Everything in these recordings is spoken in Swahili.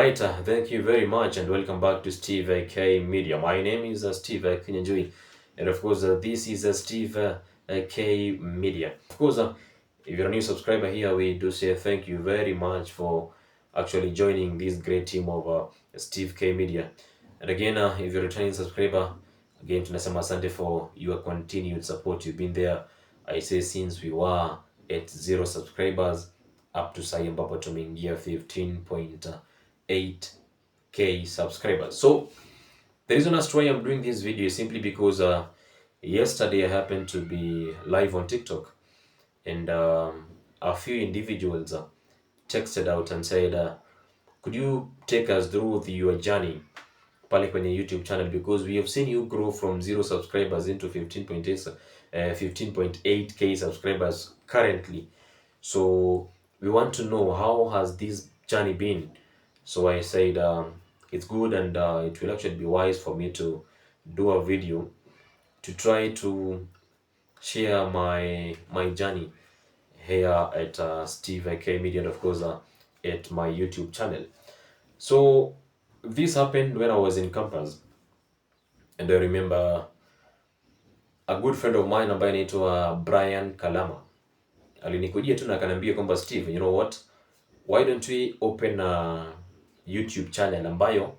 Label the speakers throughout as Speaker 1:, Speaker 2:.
Speaker 1: Alright, thank you very much and welcome back to Steve K Media. My name is Steve Kinyanjui, and of course this is Steve K Media. Of course, if you're a new subscriber here, we do say thank you very much for actually joining this great team of Steve K Media. And again, if you're a returning subscriber, again tunasema asante for your continued support. You've been there, I say, since we were at 0 subscribers up to sai ambapo tumeingia 15.8k subscribers. So the reason as to why I'm doing this video is simply because yesterday I happened to be live on TikTok, and a few individuals texted out and said, could you take us through your journey pale kwenye YouTube channel, because we have seen you grow from 0 subscribers into 15.8k subscribers currently. So we want to know how has this journey been. So I said it's good, and it will actually be wise for me to do a video to try to share my journey here at Steve K Media, and of course at my YouTube channel. So this happened when I was in campus, and I remember a good friend of mine ambaye anaitwa Brian Kalama alinikujia tu na akaniambia kwamba Steve, you know what, why don't we open a YouTube channel ambayo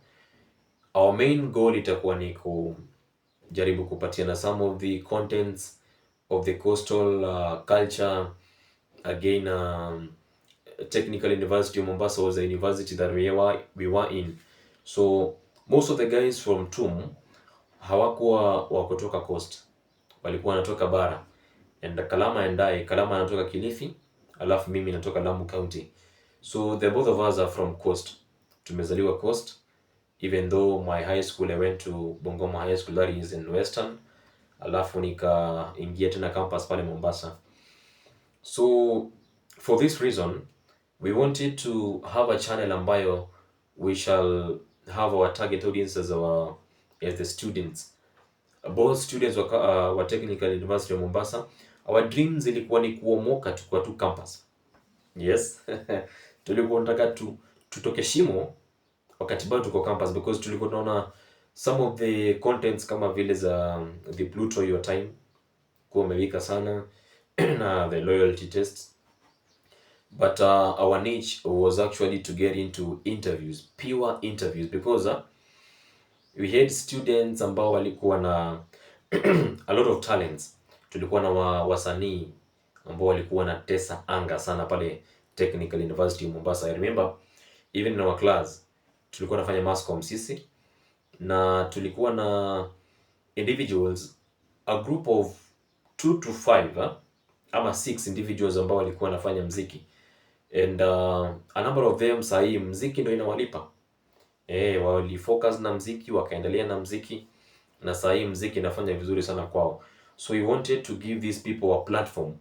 Speaker 1: our main goal itakuwa ni kujaribu kupatiana some of the contents of the coastal culture. Again, Technical University of Mombasa was a university that we were in. So most of the guys from TUM hawakuwa wakutoka coast, walikuwa wanatoka bara. And Kalama and I, Kalama anatoka Kilifi, alafu mimi natoka Lamu County. So the both of us are from coast. Tumezaliwa coast, even though my high school I went to Bungoma High School, that is in Western. Alafu nikaingia tena campus pale Mombasa. So for this reason, we wanted to have a channel ambayo we shall have our target audiences as the students. Both students wa Technical University of Mombasa. Our dreams ilikuwa ni kuomoka tukua tu campus. Yes. Tulikuwa tunataka tutoke shimo wakati bado tuko campus, because tulikuwa tunaona some of the contents kama vile za the Pluto Your Time kuwa umewika sana na the loyalty tests. But our niche was actually to get into interviews, pure interviews, because we had students ambao walikuwa na a lot of talents. Tulikuwa na wasanii ambao walikuwa na tesa anga sana pale Technical University of Mombasa. I remember even in our class tulikuwa nafanya mass comm sisi, na tulikuwa na individuals, a group of 2 to 5 ama 6 individuals ambao walikuwa nafanya mziki, and a number of them sahi mziki ndio inawalipa. Walifocus na mziki, wakaendelea na mziki, na sahi mziki inafanya vizuri sana kwao. So we wanted to give these people a platform.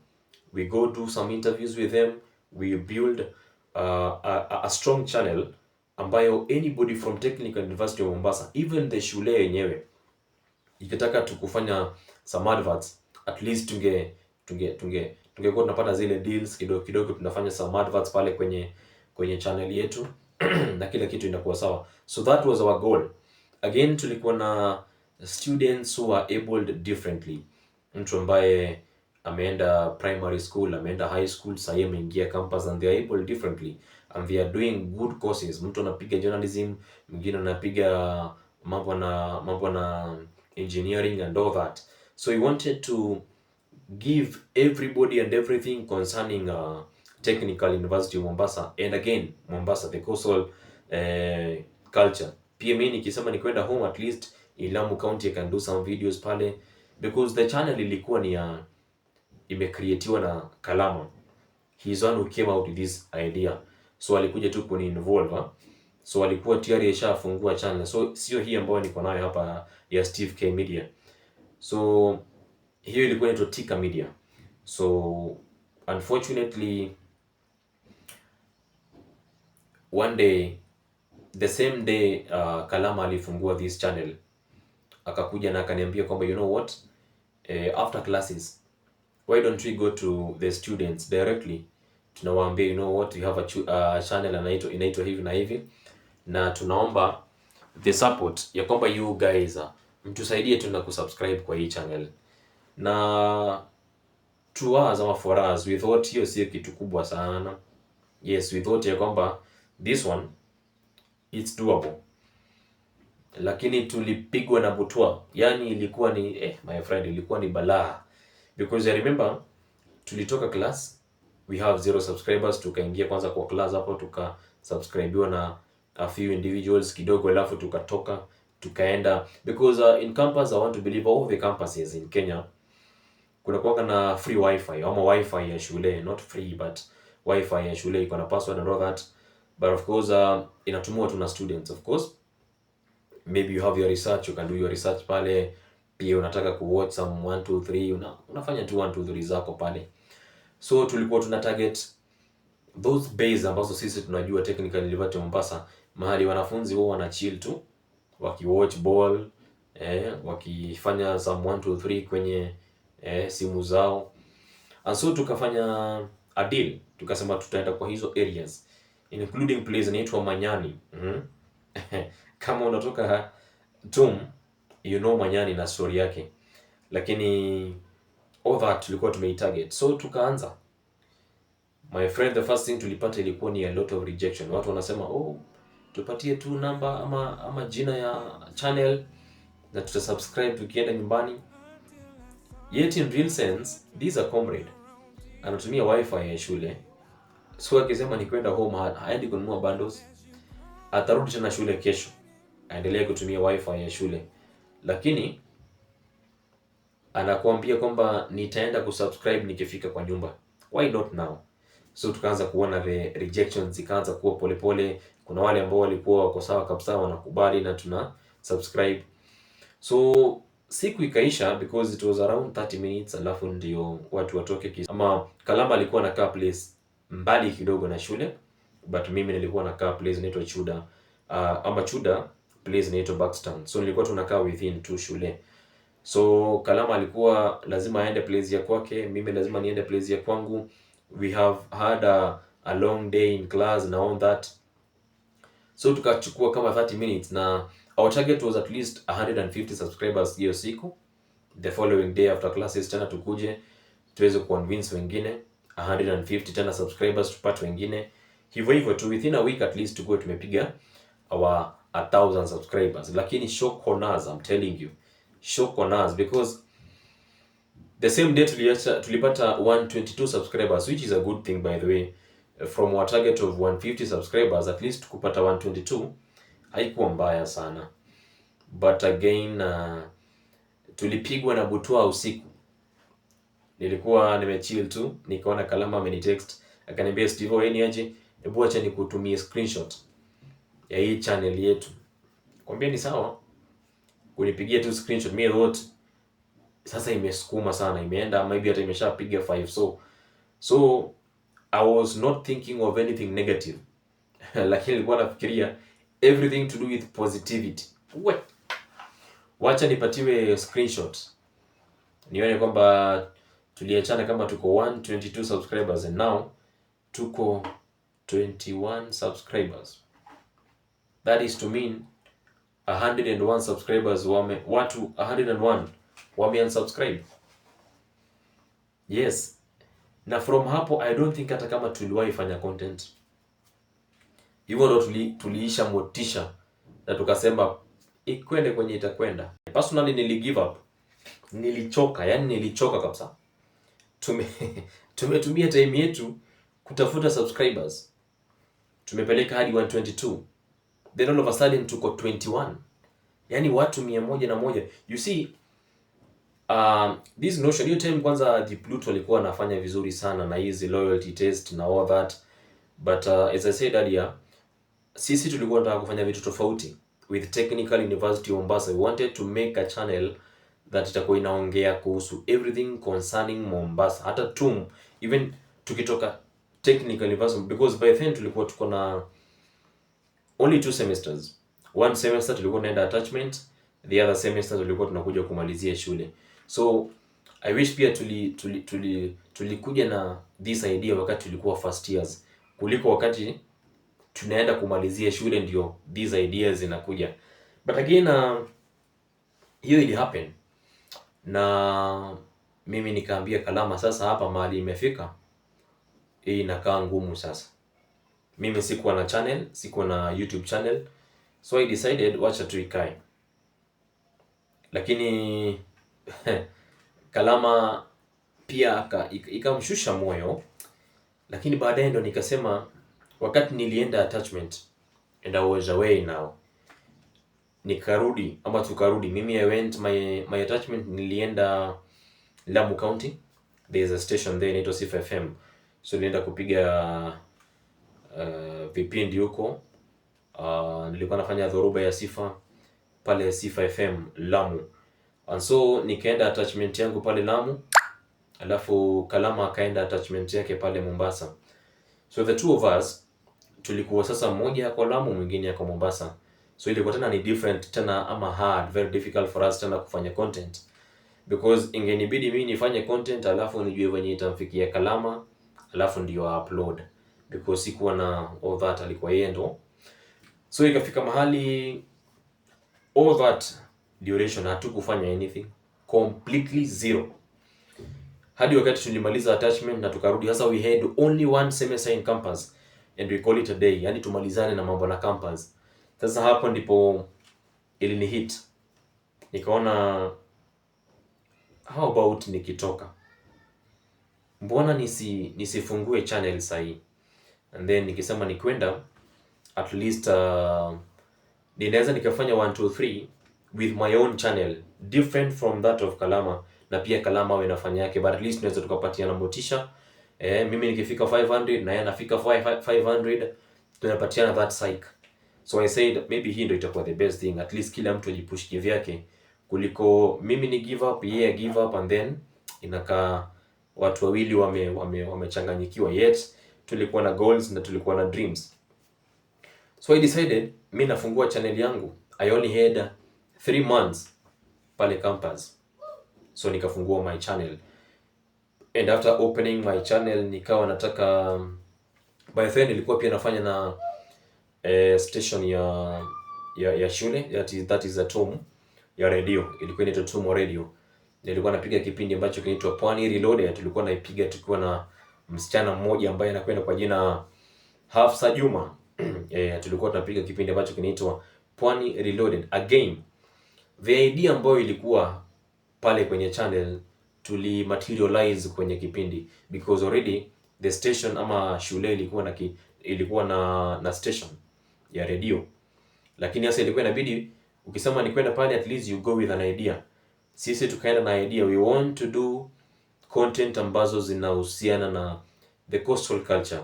Speaker 1: We go do some interviews with them. We build a strong channel ambayo anybody from Technical University of Mombasa, even the shule yenyewe, ikitaka tukufanya some adverts, at least tungekuwa tunapata zile deals kidogo kidogo, tunafanya some adverts pale kwenye channel yetu na kila kitu inakuwa sawa. So that was our goal. Again, tulikuwa na students who are abled differently. Mtu ambaye ameenda primary school, ameenda high school, sasa ameingia campus, and they are able differently and they are doing good courses. Mtu anapiga journalism, mwingine anapiga mambo na engineering and all that. So we wanted to give everybody and everything concerning Technical University of Mombasa, and again Mombasa, the coastal culture. Pia mimi nikisema ni kwenda home, at least in Lamu County I can do some videos pale, because the channel ilikuwa ni imecreatiwa na Kalama. He is one who came out with this idea, so alikuja tu kuni involve. So alikuwa tayari ashafungua channel, so sio hii ambayo niko nayo hapa ya Steve K Media. So hiyo ilikuwa inaitwa Tika Media. So unfortunately one day, the same day Kalama alifungua this channel, akakuja na akaniambia kwamba you know what, after classes why don't we go to the students directly, tunawaambia you know what, you have a channel inaitwa hivi na hivi, na tunaomba the support ya kwamba you guys mtusaidie tu na kusubscribe kwa hii channel, na to us ama for us we thought hiyo sio kitu kubwa sana. Yes, we thought ya kwamba this one it's doable, lakini tulipigwa na butwa. Yani ilikuwa ni my friend, ilikuwa ni balaa, because I remember tulitoka class, we have 0 subscribers, tukaingia kwanza kwa class hapo tukasubscribiwa na a few individuals kidogo, alafu tukatoka tukaenda, because in campus I want to believe all the campuses in Kenya kuna kuwanga na free wifi ama wifi ya shule, not free but wifi ya shule iko na password and all that, but of course inatumiwa tu na students. Of course maybe you have your research, you can do your research pale, pia unataka ku watch some 1 2 3 unafanya tu 1 2 3 zako pale. So tulikuwa tuna target those bays ambazo sisi tunajua Technical University Mombasa, mahali wanafunzi wao wana chill tu wakiwatch ball, wakifanya some 1 2 3 kwenye simu zao. And so tukafanya a deal, tukasema tutaenda kwa hizo areas including place inaitwa Manyani. Kama unatoka TUM you know Manyani na story yake, lakini all that tulikuwa tumeitarget. So tukaanza, my friend, the first thing tulipata ilikuwa ni a lot of rejection. Watu wanasema tupatie tu namba ama jina ya channel na tutasubscribe tukienda nyumbani. Yet in real sense these are comrade anatumia wifi ya shule, so akisema ni kwenda home haendi kununua bundles, atarudi tena shule kesho aendelee kutumia wifi ya shule, lakini anakuambia kwamba nitaenda kusubscribe nikifika kwa nyumba. Why not now? So tukaanza kuona the rejections zikaanza kuwa polepole. Kuna wale ambao walikuwa wako sawa kabisa wanakubali na tuna subscribe. So siku ikaisha because it was around 30 minutes, alafu ndio watu watoke ama Kalama alikuwa anakaa place mbali kidogo na shule, but mimi nilikuwa nakaa place inaitwa Chuda, ama Chuda place inaitwa Buxton. So nilikuwa tunakaa within tu shule. So Kalama alikuwa lazima aende place ya kwake, mimi lazima niende place ya kwangu. We have had a long day in class and all that. So tukachukua kama 30 minutes na our target was at least 150 subscribers hiyo siku. The following day after classes tena tukuje tuweze convince wengine 150 tena subscribers tupate wengine. Hivyo tu within a week at least tukue tumepiga our 1000 subscribers. Lakini shock on us, I'm telling you. Shock on us because the same day tulipata 122 subscribers, which is a good thing by the way. From our target of 150 subscribers at least kupata 122 haikuwa mbaya sana, but again tulipigwa na butwa usiku. Nilikuwa nimechill tu, nikaona Kalama amenitext akaniambia, Steve wewe ni aje, hebu acha nikutumie screenshot ya hii channel yetu. Kwambia ni sawa, kunipigia tu screenshot. Mimi thought sasa imesukuma sana, imeenda maybe hata imeshapiga 5. So I was not thinking of anything negative lakini nilikuwa nafikiria everything to do with positivity. Wacha nipatiwe screenshot nione kwamba tuliachana kama tuko 122 subscribers and now tuko 21 subscribers. That is to mean 101 subscribers watu 101 wame unsubscribe. Yes. Na from hapo I don't think hata kama tuliwahi fanya content. Hivyo ndo tuliisha motisha na tukasema ikwende kwenye itakwenda. Personally nili give up. Nilichoka, yani nilichoka kabisa. Tumetumia time yetu kutafuta subscribers. Tumepeleka hadi 122. Then all of a sudden tuko 21. Yani watu 101. You see, this notion, hiyo time kwanza the Pluto alikuwa anafanya vizuri sana na hizi loyalty test na all that, but as I said earlier, sisi tulikuwa tunataka kufanya vitu tofauti with Technical University Mombasa. We wanted to make a channel that itakuwa inaongea kuhusu everything concerning Mombasa, hata TUM, even tukitoka Technical University, because by then tulikuwa tuko na only 2 semesters. One semester tulikuwa tunaenda attachment, the other semester tulikuwa tunakuja kumalizia shule. So I wish pia tulikuja na this idea wakati tulikuwa first years kuliko wakati tunaenda kumalizia shule ndio these ideas zinakuja. But again hiyo ili happen na mimi nikaambia Kalama, sasa hapa mahali imefika hii inakaa ngumu sasa. Mimi sikuwa na channel, sikuwa na YouTube channel, so I decided wacha tu ikae. Lakini Kalama pia ikamshusha moyo, lakini baadaye ndo nikasema, wakati nilienda attachment and I was away now, nikarudi ama tukarudi, mimi I went my attachment, nilienda Lamu County, there is a station there inaitwa Sifa FM, so nilienda kupiga vipindi huko. Nilikuwa nafanya dhoruba ya Sifa pale Sifa FM Lamu, and so nikaenda attachment yangu pale Lamu, alafu Kalama akaenda attachment yake pale Mombasa. So the two of us tulikuwa sasa, mmoja kwa Lamu, mwingine kwa Mombasa. So ilikuwa tena ni different tena ama hard, very difficult for us tena kufanya content, because ingenibidi mimi nifanye content alafu nijue venye itamfikia Kalama alafu ndio upload, because sikuwa na all that, alikuwa yeye ndo. So ikafika mahali all that duration hatukufanya anything, completely zero, hadi wakati tulimaliza attachment na tukarudi sasa. We had only one semester in campus and we call it a day, yani tumalizane na mambo na campus. Sasa hapo ndipo ilini hit, nikaona how about nikitoka, mbona nisifungue channel sahi, and then nikisema nikwenda at least ninaweza nikafanya 1 2 3 with my own channel different from that of Kalama, na pia Kalama awe nafanya yake, but at least tunaweza tukapatiana motisha. Mimi nikifika 500 na yeye anafika 500, tunapatiana that psych. So I said maybe hii ndio itakuwa the best thing, at least kila mtu ajipush kivyake, kuliko mimi ni give up, yeye give up, and then inakaa watu wawili wamechanganyikiwa, yet tulikuwa na goals na tulikuwa na dreams. So I decided mimi nafungua channel yangu. I only had 3 months pale campus, so nikafungua my channel, and after opening my channel nikawa nataka, by then nilikuwa pia nafanya na station ya shule, that is at home, ya radio, ilikuwa inaitwa Tumo Radio. Nilikuwa napiga kipindi ambacho kinaitwa Pwani Reloaded. Tulikuwa naipiga tukiwa na msichana mmoja ambaye anakwenda kwa jina Hafsa Juma. Tulikuwa tunapiga kipindi ambacho kinaitwa Pwani Reloaded. Again, the idea ambayo ilikuwa pale kwenye channel tuli materialize kwenye kipindi, because already the station ama shule ilikuwa na station ya radio, lakini sasa ilikuwa inabidi ukisema ni kwenda pale, at least you go with an idea. Sisi tukaenda na idea, we want to do content ambazo zinahusiana na the coastal culture.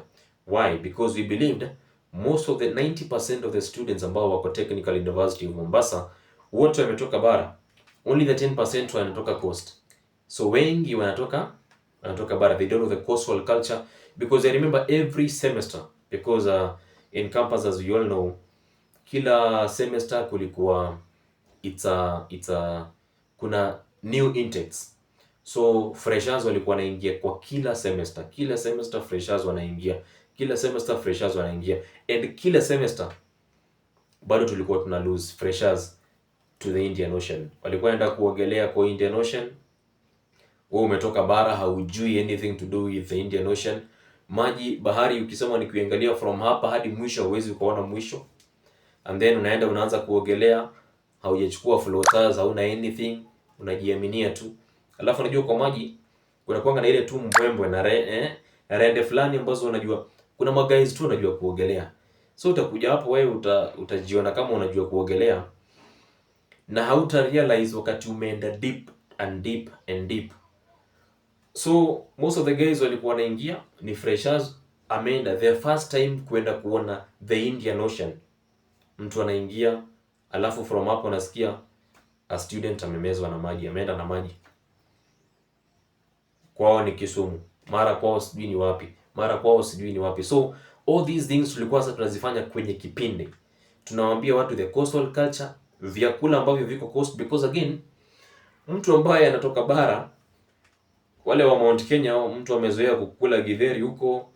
Speaker 1: Why? Because we believed most of the 90% of the students ambao wako Technical University of Mombasa wote wametoka bara, only the 10% wanatoka coast. So wengi wanatoka bara, they don't know the coastal culture, because I remember every semester, because in campus, as you all know, kila semester kulikuwa kuna new intakes. So freshers walikuwa wanaingia kwa kila semester freshers wanaingia, and kila semester bado tulikuwa tuna lose freshers to the Indian Ocean. Walikuwa enda kuogelea kwa Indian Ocean, wewe umetoka bara, haujui anything to do with the Indian Ocean. Bahari ukisema ni kuangalia from hapa hadi mwisho, huwezi kuona mwisho, and then unaanza kuogelea, haujachukua floaters, hauna anything, unajiaminia tu. Alafu unajua kwa maji kuna kuanga na ile tu mbwembwe na rende fulani ambazo unajua kuna guys tu unajua kuogelea. So utakuja hapo wewe utajiona kama unajua kuogelea, na hauta realize wakati umeenda deep and deep and deep. So most of the guys walikuwa wanaingia ni freshers, ameenda their first time kwenda kuona the Indian Ocean. Mtu anaingia, alafu from hapo nasikia a student amemezwa na maji, ameenda na maji. Kwao ni Kisumu, mara kwao sijui ni wapi. So all these things tulikuwa sasa tunazifanya kwenye kipindi. Tunawaambia watu the coastal culture, vyakula ambavyo viko coast, because again mtu ambaye anatoka bara, wale wa Mount Kenya, mtu amezoea kukula githeri huko,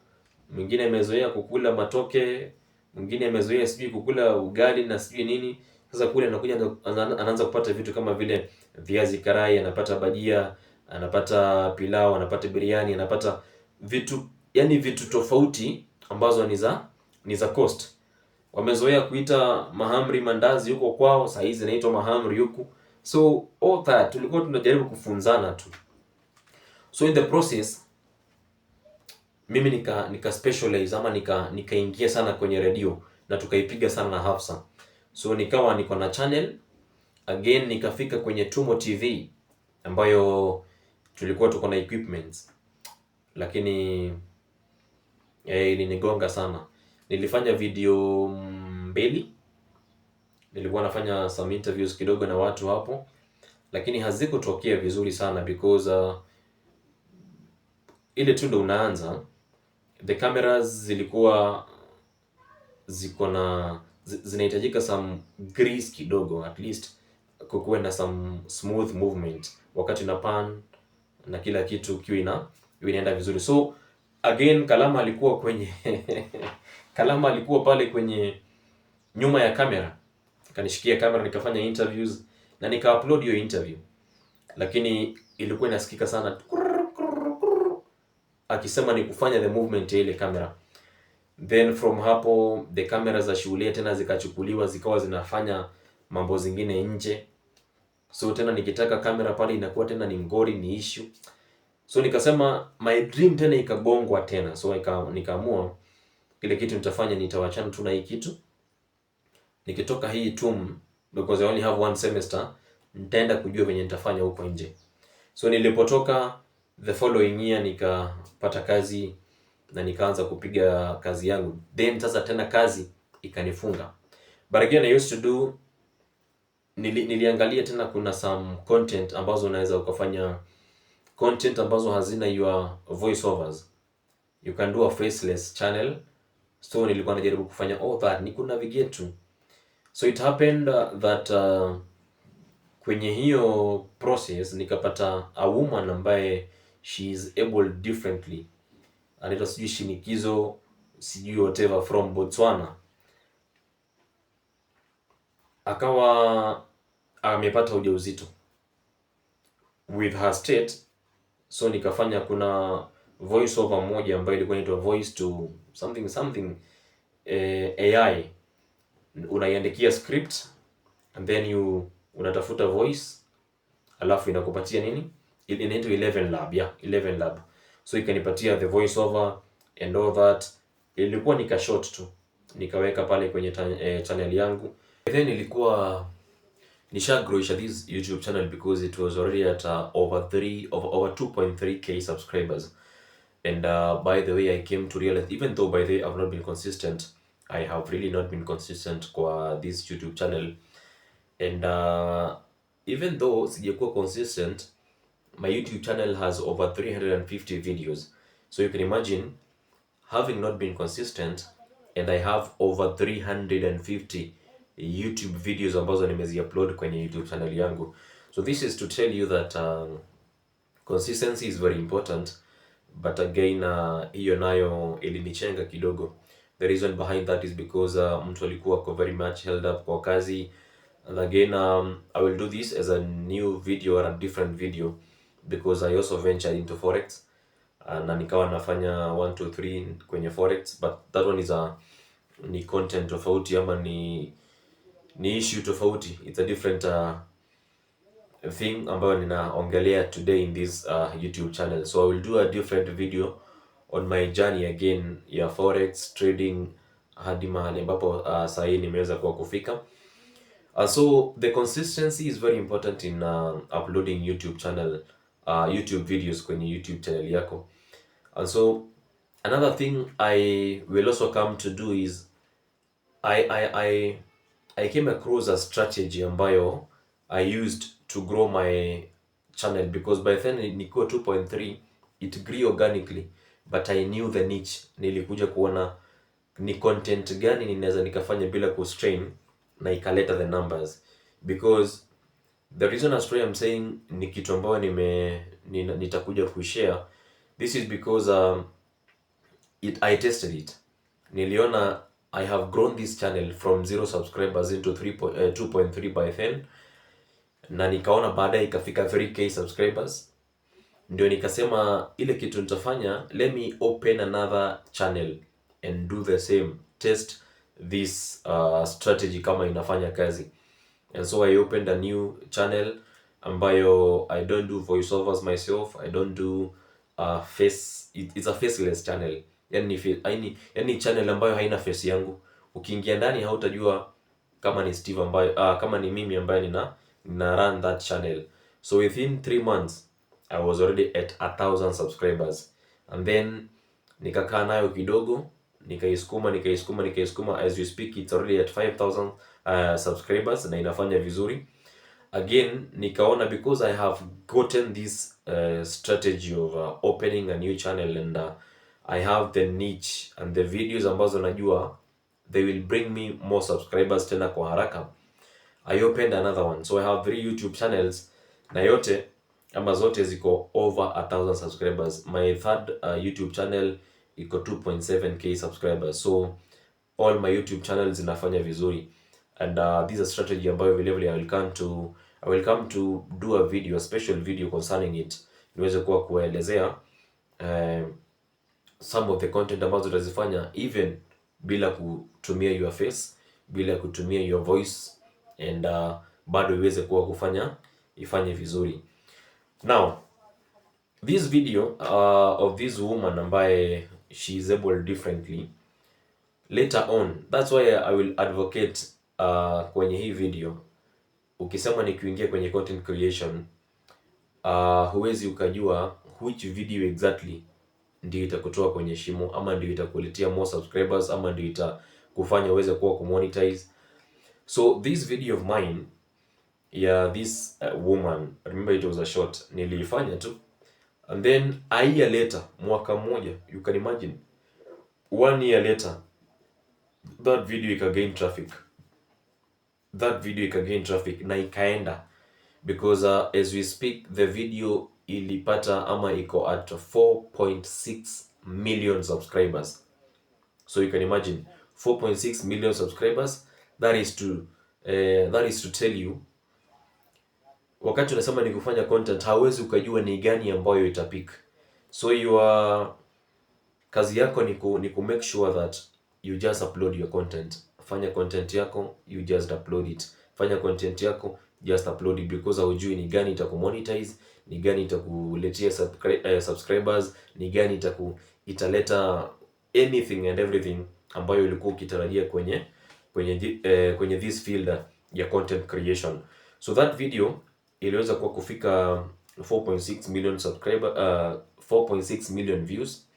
Speaker 1: mwingine amezoea kukula matoke, mwingine amezoea sijui kukula ugali na sijui nini. Sasa kule anakuja anaanza kupata vitu kama vile viazi karai, anapata bajia, anapata pilau, anapata biriani, anapata vitu, yani vitu tofauti ambazo ni za cost. Wamezoea kuita mahamri mandazi huko kwao, saa hizi inaitwa mahamri huku. So all that tulikuwa tunajaribu kufunzana tu. So in the process mimi nika specialize ama nikaingia sana kwenye radio na tukaipiga sana na Hafsa. So nikawa niko na channel again, nikafika kwenye Tumo TV ambayo tulikuwa tuko na equipments, lakini ilinigonga sana. Nilifanya video mbili, nilikuwa nafanya some interviews kidogo na watu hapo, lakini hazikutokea vizuri sana because ile tu ndo unaanza, the cameras zilikuwa ziko na zinahitajika some grease kidogo, at least kukuwe na some smooth movement wakati na pan na kila kitu kiwe inaenda vizuri. So again Kalama alikuwa kwenye Kalama alikuwa pale kwenye nyuma ya kamera, akanishikia kamera, nikafanya interviews na nika-upload hiyo interview, lakini ilikuwa inasikika sana akisema ni kufanya the movement ya ile kamera. Then from hapo the camera za shule tena zikachukuliwa zikawa zinafanya mambo zingine nje. So tena nikitaka kamera pale inakuwa tena ni ngori, ni issue. So nikasema my dream tena ikagongwa tena. So nikaamua ile kitu nitafanya, nitawachana tu na hii kitu. Nikitoka hii TUM, because I only have one semester, nitaenda kujua venye nitafanya huko nje. So nilipotoka the following year nikapata kazi na nikaanza kupiga kazi yangu. Then sasa tena kazi ikanifunga. But again I used to do, niliangalia tena kuna some content ambazo unaweza ukafanya, content ambazo hazina your voice overs. You can do a faceless channel. So nilikuwa najaribu kufanya all that, niku navigate tu. So it happened that kwenye hiyo process nikapata a woman ambaye she is able differently. Anaitwa sijui Shinikizo, sijui whatever, from Botswana. Akawa amepata ujauzito with her state. So nikafanya, kuna voice over moja ambayo ilikuwa inaitwa voice to something AI. Unaiandikia script and then unatafuta voice alafu inakupatia nini, inaitwa 11 Lab. Yeah, 11 Lab. So ikanipatia the voice over and all that. Ilikuwa nika short tu nikaweka pale kwenye channel yangu. Then ilikuwa nishagrowisha this YouTube channel because it was already at over 2.3k subscribers. And by the way, I came to realize, even though by the way I've not been consistent, I have really not been consistent kwa this YouTube channel. And even though sijakuwa consistent, my YouTube channel has over 350 videos. So you can imagine having not been consistent and I have over 350 YouTube videos ambazo nimezi upload kwenye YouTube channel yangu. So this is to tell you that consistency is very important, but again hiyo nayo ilinichenga kidogo. The reason behind that is because mtu alikuwa very much held up kwa kazi. And again I will do this as a new video or a different video because I also ventured into forex na nikawa nafanya 1 2 3 kwenye forex, but that one is ni content tofauti ama ni issue tofauti. It's a different thing ambayo ninaongelea today in this YouTube channel. So I will do a different video on my journey again ya forex trading hadi mahali ambapo saa hii nimeweza kwa kufika. So the consistency is very important in uploading YouTube videos kwenye YouTube channel yako. And so another thing I will also come to do is I came across a strategy ambayo I used to grow my channel, because by then niko 2.3 it grew organically, but I knew the niche. Nilikuja kuona ni content gani ninaweza nikafanya bila kustrain na ikaleta the numbers, because the reason I'm saying ni kitu ambayo nitakuja kushare. This is because I tested it. Niliona I have grown this channel from 0 subscribers into 2.3 by 10, na nikaona baadaye ikafika 3k subscribers. Ndio nikasema ile kitu nitafanya, let me open another channel and do the same, test this strategy kama inafanya kazi. And so I opened a new channel ambayo I don't do voiceovers myself, I don't do it's a faceless channel. Yani channel ambayo haina face yangu. Ukiingia ndani hautajua kama ni Steve ambayo kama ni mimi ambaye nina run that channel. So within 3 months I was already at 1,000 subscribers, and then nikakaa nayo kidogo, nikaiskuma. As we speak it's already at 5,000 subscribers na inafanya vizuri. Again nikaona, because I have gotten this strategy of opening a new channel, and I have the niche and the videos ambazo najua they will bring me more subscribers tena kwa haraka, I opened another one. So I have 3 YouTube channels na yote ama zote ziko over 1,000 subscribers. My third YouTube channel iko 2.7k subscribers. So all my YouTube channels zinafanya vizuri, and this is a strategy ambayo vile I will come to do a video, a special video concerning it, niweze kuwa kuelezea some of the content ambazo tutazifanya even bila kutumia your face, bila kutumia your voice, and bado iweze kuwa ifanye vizuri. Now this video of this woman ambaye she is able differently, later on, that's why I will advocate kwenye hii video, ukisema ni kuingia kwenye content creation, huwezi ukajua which video exactly ndio itakutoa kwenye shimo, ama ndio itakuletea more subscribers, ama ndio itakufanya uweze kuwa kumonetize. So this video of mine, this woman, remember it was a short, nilifanya tu, and then a year later, mwaka mmoja, you can imagine, 1 year later, that video ikagain traffic na ikaenda, because as we speak the video ilipata ama iko at 4.6 million subscribers. So you can imagine 4.6 million subscribers. That is to tell you, wakati unasema ni kufanya content, hauwezi ukajua ni gani ambayo itapik. So kazi yako ni ku make sure that you just upload your content. Fanya content yako, you just upload it. Fanya content yako, just upload it, because haujui ni gani itakumonetize, ni gani itakuletea subscribers, ni gani italeta anything and everything ambayo ulikuwa ukitarajia kwenye this field ya content creation. So that video iliweza kuwa kufika 4.6 million 4.6 million views,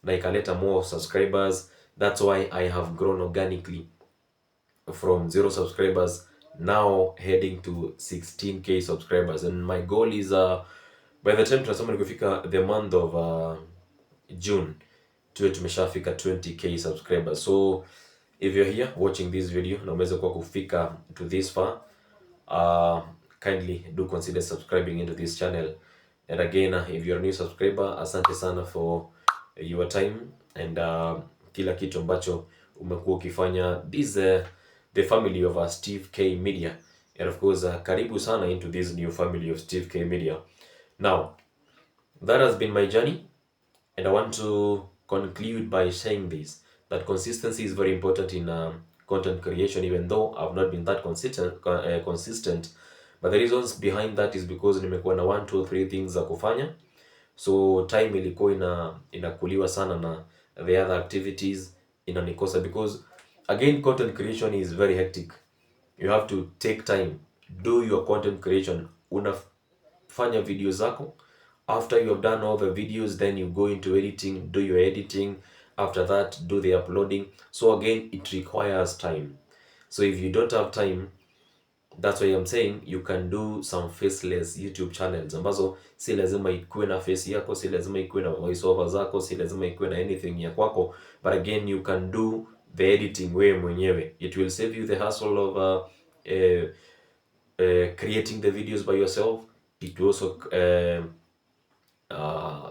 Speaker 1: na ikaleta more subscribers. That's why I have grown organically from 0 subscribers now heading to 16k subscribers, and my goal is by the time tunasema ni kufika the month of June tuwe tumeshafika 20k subscribers. So if you're here watching this video na umeweza kwa kufika to this far, kindly do consider subscribing into this channel. And again, if you're a new subscriber, asante sana for your time and kila kitu ambacho umekuwa ukifanya. This the family of Steve K Media, and of course karibu sana into this new family of Steve K Media. Now that has been my journey, and I want to conclude by saying this, that consistency is very important in content creation, even though I've not been that consistent. But the reasons behind that is because nimekuwa na 1, 2, 3 things za kufanya, so time ilikuwa inakuliwa sana na the other activities inanikosa, because again content creation is very hectic. You have to take time, do your content creation, unafanya video zako. After you have done all the videos, then you go into editing, do your editing. After that, do the uploading. So again, it requires time. So if you don't have time, that's why I'm saying you can do some faceless YouTube channels ambazo si lazima ikuwe na face yako, si lazima ikuwe na voiceover zako, si lazima ikuwe na anything ya kwako, but again you can do the editing wewe mwenyewe. It will save you the hassle of creating the videos by yourself. It will also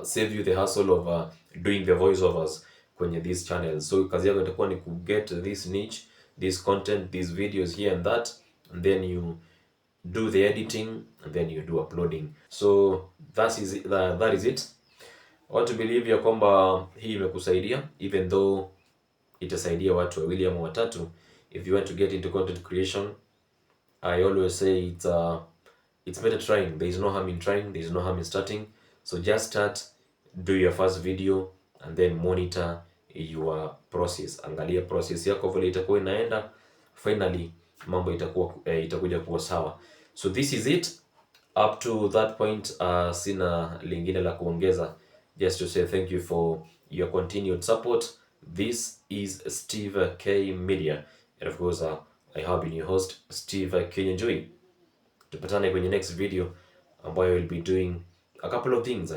Speaker 1: save you the hassle of doing the voiceovers. kwenye these channels. So kazi yako itakuwa ni get this niche, this content, these videos here and that, and then you do the editing and then you do uploading. So that is it. I want to believe ya kwamba hii imekusaidia, even though itasaidia watu wawili ama watatu. If you want to get into content creation, I always say it's better trying. There is no harm in trying, there is no harm in starting. So just start, do your first video and then monitor your process. Angalia process yako vile itakuwa inaenda, finally mambo itakuja kuwa sawa. So this is it. Up to that point, sina lingine la kuongeza, just to say thank you for your continued support. This is Steve K Media, and of course I have been your host Steve Kinyanjui. Tupatane kwenye next video ambayo will be doing a couple of things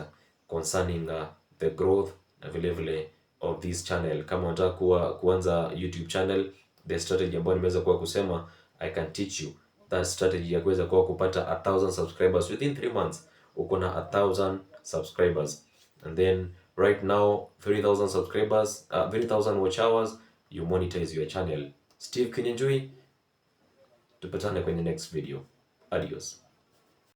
Speaker 1: concerning the growth na vile vile of this channel. Kama unataka kuanza YouTube channel, the strategy ambayo nimeweza kuwa kusema, I can teach you that strategy ya kuweza kuwa kupata 1000 subscribers within 3 months. Uko na 1000 subscribers, and then right now 3000 subscribers, 3000 watch hours, you monetize your channel. Steve Kinyanjui, tupatane kwenye next video. Adios.